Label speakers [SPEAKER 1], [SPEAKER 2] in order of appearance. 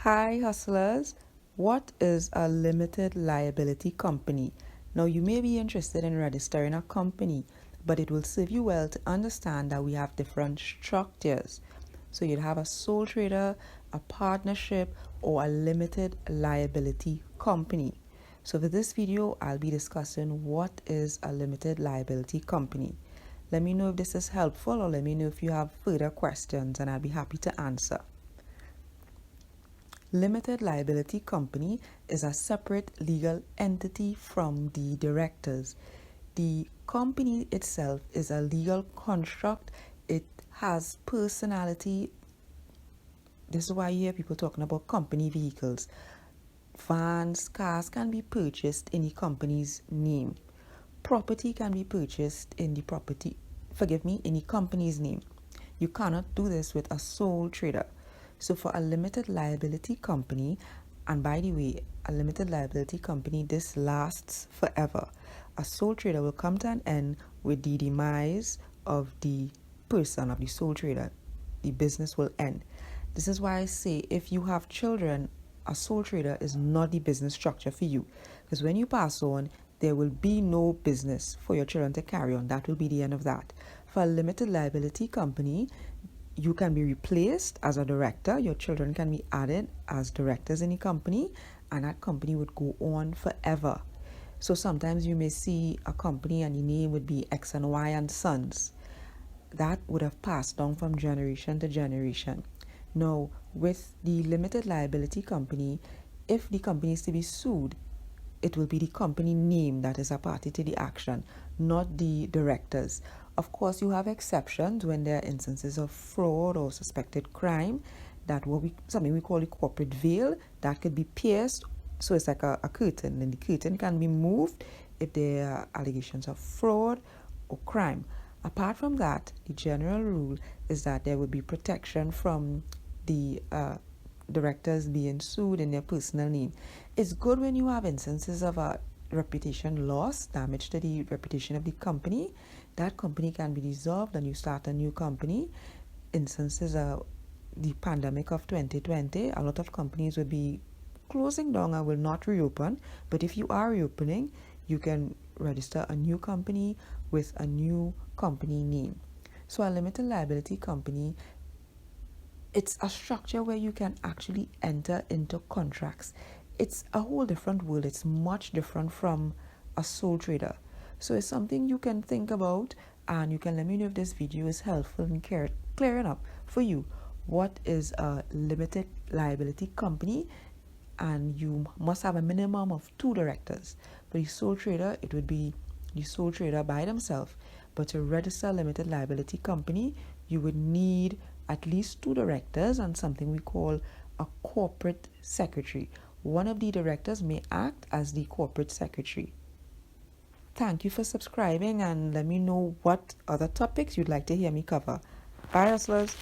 [SPEAKER 1] Hi hustlers, what is a limited liability company? Now you may be interested in registering a company, but it will serve you well to understand that we have different structures. So you'd have a sole trader, a partnership, or a limited liability company. So for this video, I'll be discussing what is a limited liability company. Let me know if this is helpful, or let me know if you have further questions and I'll be happy to answer. Limited liability company is a separate legal entity from the directors. The company itself is a legal construct. It has personality. This is why you hear people talking about company vehicles. Vans, cars can be purchased in the company's name. Property can be purchased in the company's name. You cannot do this with a sole trader. So for a limited liability company, and by the way, a limited liability company, this lasts forever. A sole trader will come to an end with the demise of the person, of the sole trader. The business will end. This is why I say if you have children, a sole trader is not the business structure for you. Because when you pass on, there will be no business for your children to carry on. That will be the end of that. For a limited liability company, you can be replaced as a director. Your children can be added as directors in the company, and that company would go on forever. So sometimes you may see a company and the name would be X and Y and Sons. That would have passed down from generation to generation. Now, with the limited liability company, if the company is to be sued, it will be the company name that is a party to the action, not the directors. Of course, you have exceptions when there are instances of fraud or suspected crime. That something we call a corporate veil that could be pierced. So it's like a curtain, and the curtain can be moved if there are allegations of fraud or crime. Apart from that, the general rule is that there would be protection from the directors being sued in their personal name. It's good when you have instances of a reputation loss, damage to the reputation of the company. That company can be dissolved and you start a new company. Instances of the pandemic of 2020, a lot of companies will be closing down and will not reopen. But if you are reopening, you can register a new company with a new company name. So a limited liability company, it's a structure where you can actually enter into contracts. It's a whole different world. It's much different from a sole trader. So it's something you can think about, and you can let me know if this video is helpful in clearing up for you what is a limited liability company. And you must have a minimum of 2 directors. For the sole trader, it would be the sole trader by themselves. But to register a limited liability company, you would need at least 2 directors and something we call a corporate secretary. One of the directors may act as the corporate secretary. Thank you for subscribing, and let me know what other topics you'd like to hear me cover. Bye, hustlers.